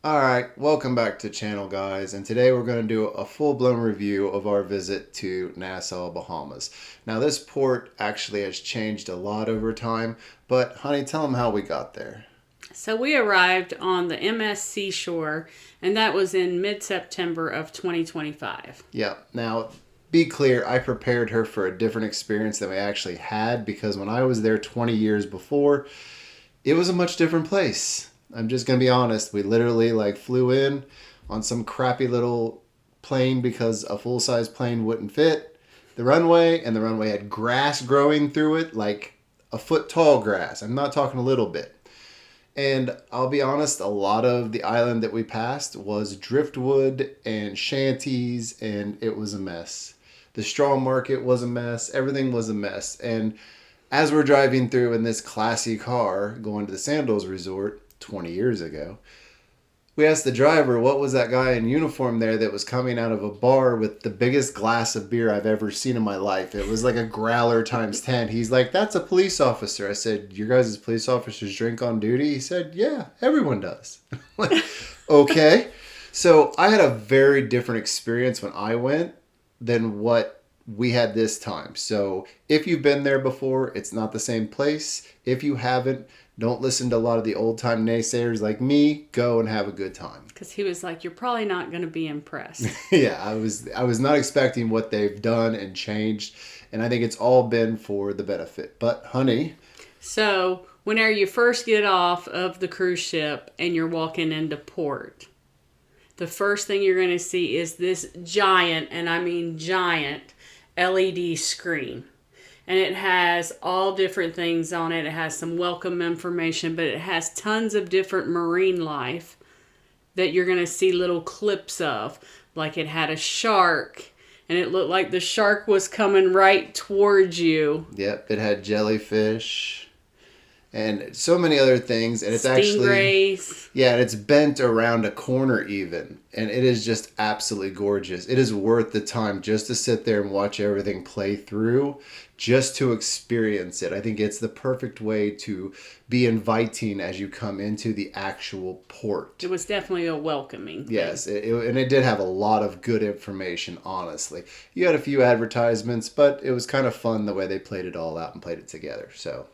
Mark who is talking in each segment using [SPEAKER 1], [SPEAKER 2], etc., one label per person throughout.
[SPEAKER 1] Alright, welcome back to the channel, guys, and today we're going to do a full-blown review of our visit to Nassau, Bahamas. Now this port actually has changed a lot over time, but honey, tell them how we got there.
[SPEAKER 2] So we arrived on the MS Shore, and that was in mid-September of 2025.
[SPEAKER 1] Yeah, now be clear, I prepared her for a different experience than we actually had because when I was there 20 years before, it was a much different place. I'm just going to be honest. We literally flew in on some crappy little plane because a full-size plane wouldn't fit the runway, and the runway had grass growing through it, like a foot tall grass. I'm not talking a little bit. And I'll be honest, a lot of the island that we passed was driftwood and shanties, and it was a mess. The straw market was a mess. Everything was a mess. And as we're driving through in this classy car going to the Sandals Resort 20 years ago, we asked the driver, what was that guy in uniform there that was coming out of a bar with the biggest glass of beer I've ever seen in my life? It was like a growler times 10. He's like, that's a police officer. I said, your guys' police officers drink on duty? He said, yeah, everyone does. Like, okay. So I had a very different experience when I went than what we had this time. So if you've been there before, it's not the same place. If you haven't, don't listen to a lot of the old time naysayers like me. Go and have a good time.
[SPEAKER 2] Because he was like, you're probably not going to be impressed.
[SPEAKER 1] Yeah, I was not expecting what they've done and changed, and I think it's all been for the benefit. But honey,
[SPEAKER 2] So whenever you first get off of the cruise ship and you're walking into port, the first thing you're going to see is this giant, and I mean giant, LED screen. And it has all different things on it. It has some welcome information, but it has tons of different marine life that you're going to see little clips of. Like it had a shark, and it looked like the shark was coming right towards you.
[SPEAKER 1] yep, it had jellyfish and so many other things, and it's
[SPEAKER 2] Stingrays.
[SPEAKER 1] yeah, and it's bent around a corner even, and it is just absolutely gorgeous. It is worth the time just to sit there and watch everything play through, just to experience it. I think it's the perfect way to be inviting as you come into the actual port.
[SPEAKER 2] It was definitely a welcoming thing.
[SPEAKER 1] Yes, and it did have a lot of good information, honestly. You had a few advertisements, but it was kind of fun the way they played it all out and played it together. So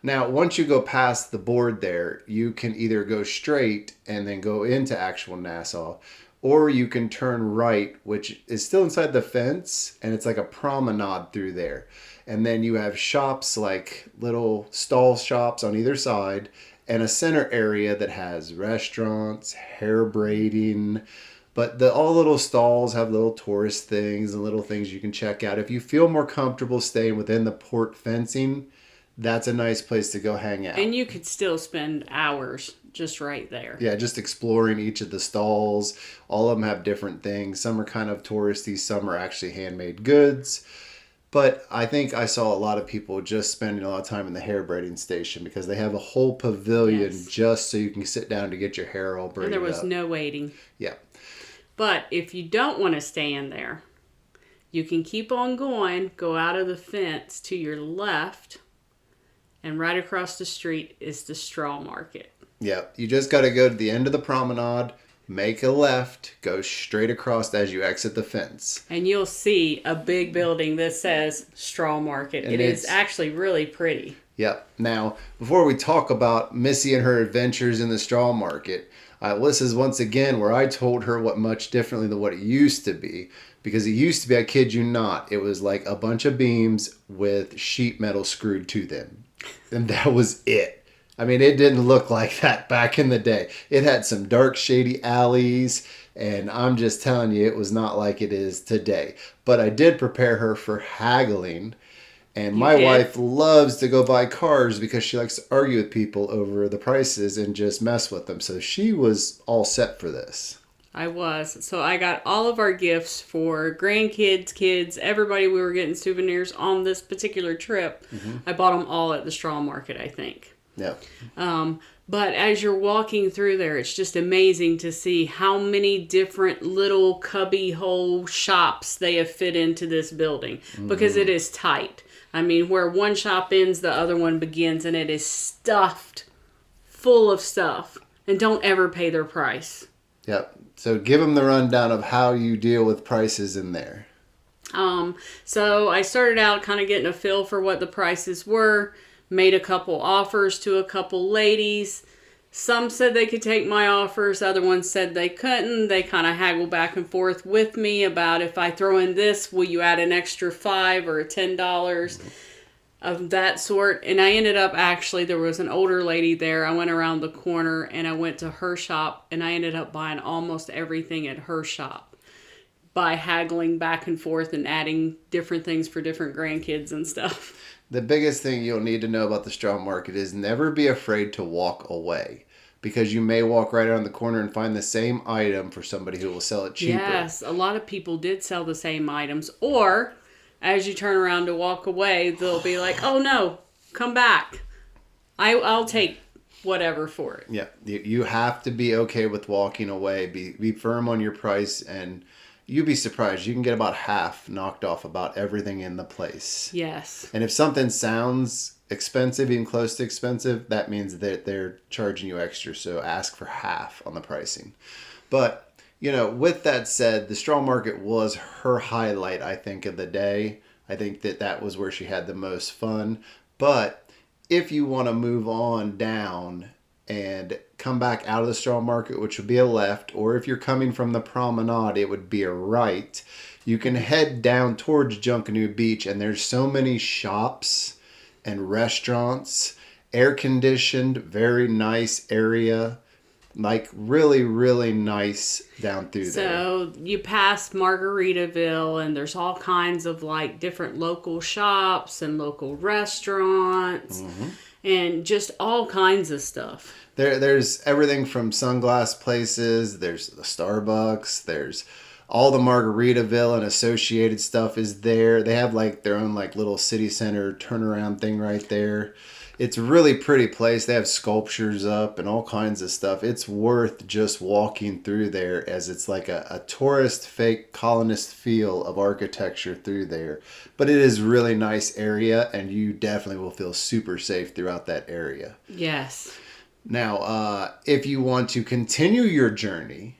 [SPEAKER 1] now, once you go past the board there, you can either go straight and then go into actual Nassau, or you can turn right, which is still inside the fence, and it's like a promenade through there. And then you have shops, like little stall shops on either side, and a center area that has restaurants, hair braiding. But all little stalls have little tourist things and little things you can check out. If you feel more comfortable staying within the port fencing, that's a nice place to go hang out.
[SPEAKER 2] And you could still spend hours just right there.
[SPEAKER 1] Yeah, just exploring each of the stalls. All of them have different things. Some are kind of touristy, some are actually handmade goods. But I think I saw a lot of people just spending a lot of time in the hair braiding station because they have a whole pavilion just so you can sit down to get your hair all braided
[SPEAKER 2] And there was
[SPEAKER 1] up.
[SPEAKER 2] no waiting.
[SPEAKER 1] Yeah.
[SPEAKER 2] But if you don't want to stay in there, you can keep on going, go out of the fence to your left, and right across the street is the straw market.
[SPEAKER 1] Yeah, you just got to go to the end of the promenade, make a left, go straight across as you exit the fence.
[SPEAKER 2] And you'll see a big building that says straw market.
[SPEAKER 1] And
[SPEAKER 2] it is actually really pretty.
[SPEAKER 1] Yep. Now, before we talk about Missy and her adventures in the straw market, this is once again where I told her what much differently than what it used to be. Because it used to be, I kid you not, it was like a bunch of beams with sheet metal screwed to them. And that was it. I mean, it didn't look like that back in the day. It had some dark, shady alleys, and I'm just telling you, it was not like it is today. But I did prepare her for haggling, and my wife loves to go buy cars because she likes to argue with people over the prices and just mess with them. So she was all set for this.
[SPEAKER 2] I was. So I got all of our gifts for grandkids, kids, everybody. We were getting souvenirs on this particular trip. Mm-hmm. I bought them all at the straw market, I think.
[SPEAKER 1] Yeah.
[SPEAKER 2] But as you're walking through there, it's just amazing to see how many different little cubby hole shops they have fit into this building. Mm-hmm. Because it is tight. I mean, where one shop ends, the other one begins, and it is stuffed full of stuff. and don't ever pay their price.
[SPEAKER 1] Yep. So give them the rundown of how you deal with prices in there.
[SPEAKER 2] So I started out kind of getting a feel for what the prices were, made a couple offers to a couple ladies. Some said they could take my offers, other ones said they couldn't. They kind of haggled back and forth with me about, if I throw in this, will you add an extra $5 or $10 of that sort. And I ended up, actually, there was an older lady there. I went around the corner and I went to her shop, and I ended up buying almost everything at her shop by haggling back and forth and adding different things for different grandkids and stuff.
[SPEAKER 1] The biggest thing you'll need to know about the straw market is never be afraid to walk away, because you may walk right around the corner and find the same item for somebody who will sell it cheaper.
[SPEAKER 2] Yes, a lot of people did sell the same items. Or as you turn around to walk away, they'll be like, oh no, come back. I'll take whatever for it.
[SPEAKER 1] Yeah, you have to be okay with walking away. Be firm on your price, and you'd be surprised. You can get about half knocked off about everything in the place.
[SPEAKER 2] Yes.
[SPEAKER 1] And if something sounds expensive, even close to expensive, that means that they're charging you extra. So ask for half on the pricing. But, with that said, the straw market was her highlight, I think, of the day. I think that was where she had the most fun. But if you want to move on down and come back out of the straw market, which would be a left, or if you're coming from the promenade, it would be a right. You can head down towards Junkanoo Beach, and there's so many shops and restaurants, air conditioned, very nice area, like really, really nice down through there.
[SPEAKER 2] So you pass Margaritaville, and there's all kinds of like different local shops and local restaurants. Mm-hmm. And just all kinds of stuff.
[SPEAKER 1] There's everything from sunglass places. There's the Starbucks. There's all the Margaritaville and associated stuff is there. They have like their own like little city center turnaround thing right there. It's a really pretty place. They have sculptures up and all kinds of stuff. It's worth just walking through there, as it's like a tourist fake colonist feel of architecture through there. But it is really nice area, and you definitely will feel super safe throughout that area.
[SPEAKER 2] Yes.
[SPEAKER 1] Now, if you want to continue your journey,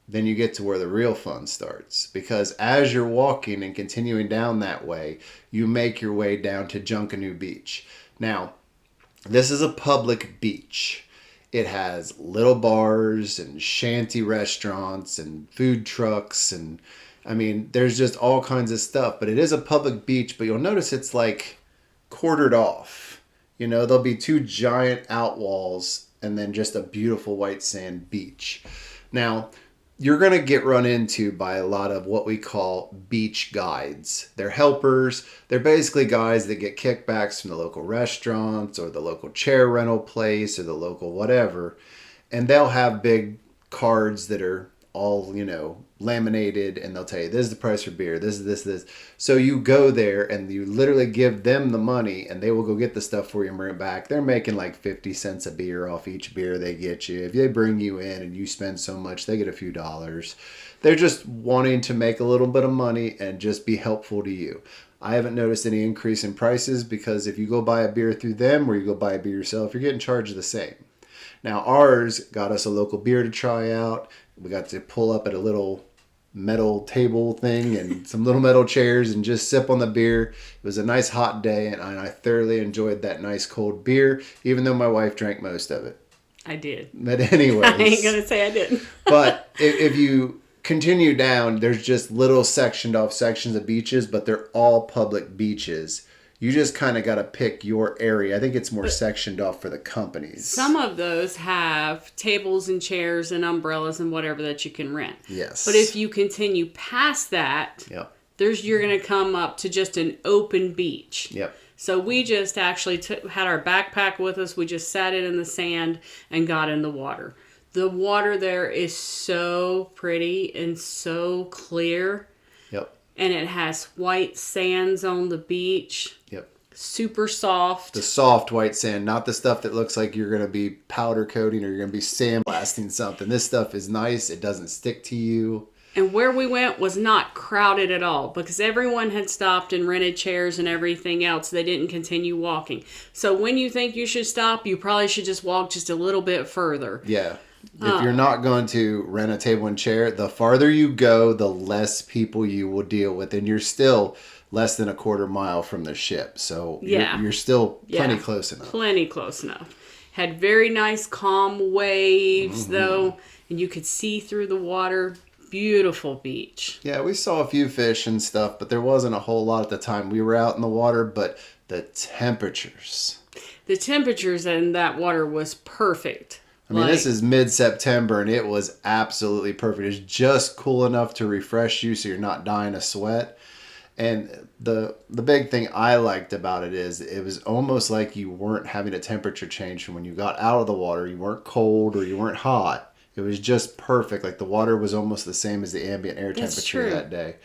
[SPEAKER 1] then you get to where the real fun starts. Because as you're walking and continuing down that way, you make your way down to Junkanoo Beach. Now, this is a public beach. It has little bars and shanty restaurants and food trucks, and there's just all kinds of stuff. But it is a public beach, but you'll notice it's like quartered off. There'll be two giant outwalls and then just a beautiful white sand beach. Now, you're going to get run into by a lot of what we call beach guides. They're helpers. They're basically guys that get kickbacks from the local restaurants or the local chair rental place or the local whatever. And they'll have big cards that are all, laminated, and they'll tell you, this is the price for beer, this is this. So you go there and you literally give them the money, and they will go get the stuff for you and bring it back. They're making like 50 cents a beer off each beer they get you. If they bring you in and you spend so much, they get a few dollars. They're just wanting to make a little bit of money and just be helpful to you. I haven't noticed any increase in prices, because if you go buy a beer through them or you go buy a beer yourself, you're getting charged the same. Now, ours got us a local beer to try out. We got to pull up at a little metal table thing and some little metal chairs and just sip on the beer. It was a nice hot day, and I thoroughly enjoyed that nice cold beer, even though my wife drank most of it.
[SPEAKER 2] I did.
[SPEAKER 1] But anyways.
[SPEAKER 2] I ain't going to say I didn't.
[SPEAKER 1] But if you continue down, there's just little sectioned off sections of beaches, but they're all public beaches. You just kind of got to pick your area. I think it's more sectioned off for the companies.
[SPEAKER 2] Some of those have tables and chairs and umbrellas and whatever that you can rent.
[SPEAKER 1] Yes.
[SPEAKER 2] But if you continue past that,
[SPEAKER 1] yep,
[SPEAKER 2] you're going to come up to just an open beach.
[SPEAKER 1] Yep.
[SPEAKER 2] So we just actually had our backpack with us. We just sat it in the sand and got in the water. The water there is so pretty and so clear.
[SPEAKER 1] Yep.
[SPEAKER 2] And it has white sands on the beach.
[SPEAKER 1] Yep.
[SPEAKER 2] Super soft.
[SPEAKER 1] The soft white sand, not the stuff that looks like you're going to be powder coating or you're going to be sandblasting something. This stuff is nice. It doesn't stick to you.
[SPEAKER 2] And where we went was not crowded at all because everyone had stopped and rented chairs and everything else. They didn't continue walking. So when you think you should stop, you probably should just walk just a little bit further.
[SPEAKER 1] Yeah. If you're not going to rent a table and chair, the farther you go, the less people you will deal with. And you're still less than a quarter mile from the ship. So you're still plenty close enough.
[SPEAKER 2] Plenty close enough. Had very nice calm waves, though. And you could see through the water. Beautiful beach.
[SPEAKER 1] Yeah, we saw a few fish and stuff, but there wasn't a whole lot at the time we were out in the water. But the temperatures.
[SPEAKER 2] The temperatures in that water was perfect.
[SPEAKER 1] I mean, this is mid-September, and it was absolutely perfect. It's just cool enough to refresh you so you're not dying of sweat. And the big thing I liked about it is it was almost like you weren't having a temperature change from when you got out of the water. You weren't cold or you weren't hot. It was just perfect. Like the water was almost the same as the ambient air temperature that day.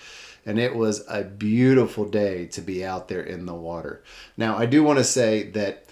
[SPEAKER 1] And it was a beautiful day to be out there in the water. Now, I do want to say that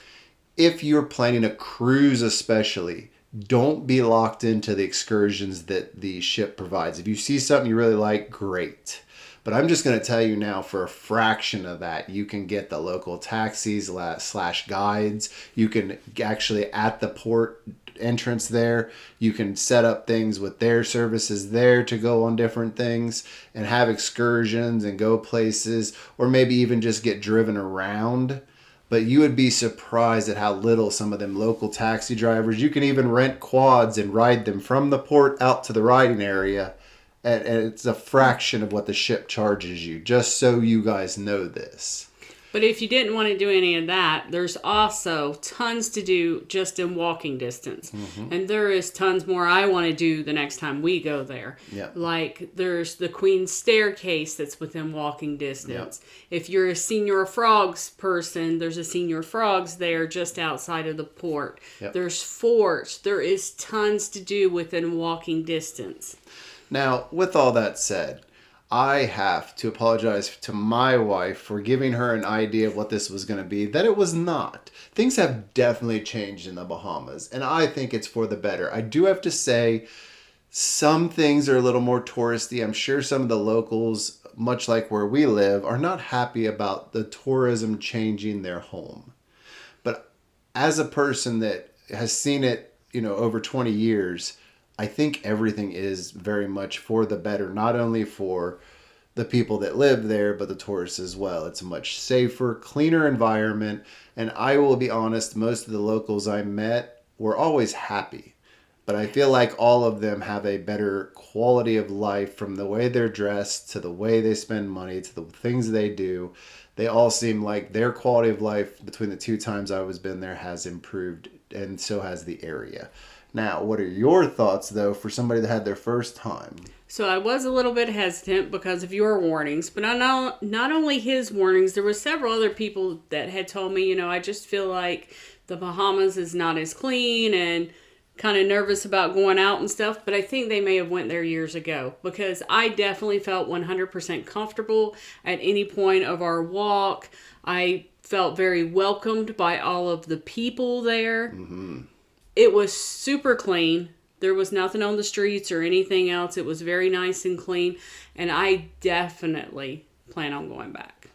[SPEAKER 1] if you're planning a cruise especially, don't be locked into the excursions that the ship provides. If you see something you really like, great. But I'm just going to tell you now, for a fraction of that, you can get the local taxis / guides. You can actually, at the port entrance there, you can set up things with their services there to go on different things and have excursions and go places, or maybe even just get driven around. But you would be surprised at how little some of them local taxi drivers, you can even rent quads and ride them from the port out to the riding area. And it's a fraction of what the ship charges you, just so you guys know this.
[SPEAKER 2] But if you didn't want to do any of that, there's also tons to do just in walking distance. And there is tons more I want to do the next time we go there.
[SPEAKER 1] Yeah.
[SPEAKER 2] Like there's the Queen's Staircase that's within walking distance. If you're a Senior Frogs person, there's a Senior Frogs there just outside of the port. There's forts. There is tons to do within walking distance.
[SPEAKER 1] Now, with all that said, I have to apologize to my wife for giving her an idea of what this was going to be, that it was not. Things have definitely changed in the Bahamas, and I think it's for the better. I do have to say, some things are a little more touristy. I'm sure some of the locals, much like where we live, are not happy about the tourism changing their home. But as a person that has seen it, over 20 years, I think everything is very much for the better, not only for the people that live there, but the tourists as well. It's a much safer, cleaner environment. And I will be honest, most of the locals I met were always happy. But I feel like all of them have a better quality of life, from the way they're dressed to the way they spend money to the things they do. They all seem like their quality of life between the 2 times I was been there has improved, and so has the area. Now, what are your thoughts, though, for somebody that had their first time?
[SPEAKER 2] So I was a little bit hesitant because of your warnings, but not only his warnings, there were several other people that had told me, I just feel like the Bahamas is not as clean and kind of nervous about going out and stuff, but I think they may have went there years ago, because I definitely felt 100% comfortable at any point of our walk. I felt very welcomed by all of the people there. It was super clean. There was nothing on the streets or anything else. It was very nice and clean. And I definitely plan on going back.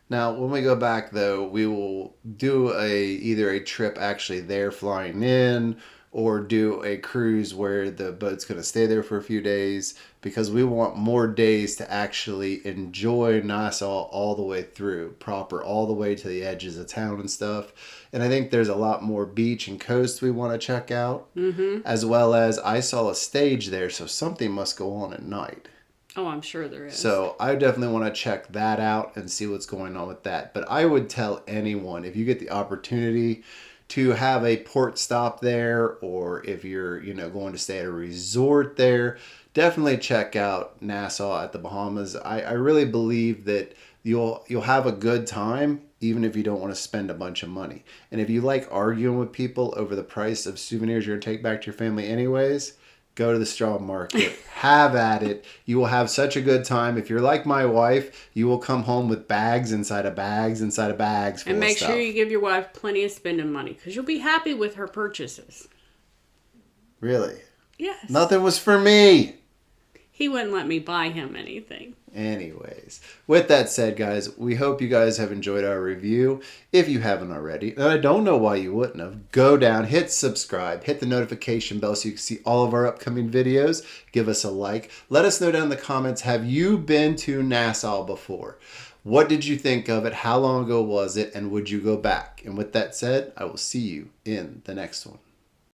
[SPEAKER 1] Now, when we go back, though, we will do either a trip actually there flying in, or do a cruise where the boat's going to stay there for a few days, because we want more days to actually enjoy Nassau all the way through, proper, all the way to the edges of town and stuff. And I think there's a lot more beach and coast we want to check out, as well as I saw a stage there, so something must go on at night.
[SPEAKER 2] Oh, I'm sure there is.
[SPEAKER 1] So I definitely want to check that out and see what's going on with that. But I would tell anyone, if you get the opportunity to have a port stop there, or if you're going to stay at a resort there, definitely check out Nassau at the Bahamas. I really believe that you'll have a good time, even if you don't want to spend a bunch of money. And if you like arguing with people over the price of souvenirs you're going to take back to your family anyways, go to the straw market. Have at it. You will have such a good time. If you're like my wife, you will come home with bags inside of bags inside of bags full
[SPEAKER 2] and make
[SPEAKER 1] of stuff.
[SPEAKER 2] sure you give your wife plenty of spending money, because you'll be happy with her purchases.
[SPEAKER 1] Really?
[SPEAKER 2] Yes.
[SPEAKER 1] Nothing was for me.
[SPEAKER 2] He wouldn't let me buy him anything.
[SPEAKER 1] Anyways, with that said, guys, we hope you guys have enjoyed our review. If you haven't already, and I don't know why you wouldn't have, go down, hit subscribe, hit the notification bell so you can see all of our upcoming videos. Give us a like. Let us know down in the comments, have you been to Nassau before? What did you think of it? How long ago was it? And would you go back? And with that said, I will see you in the next one.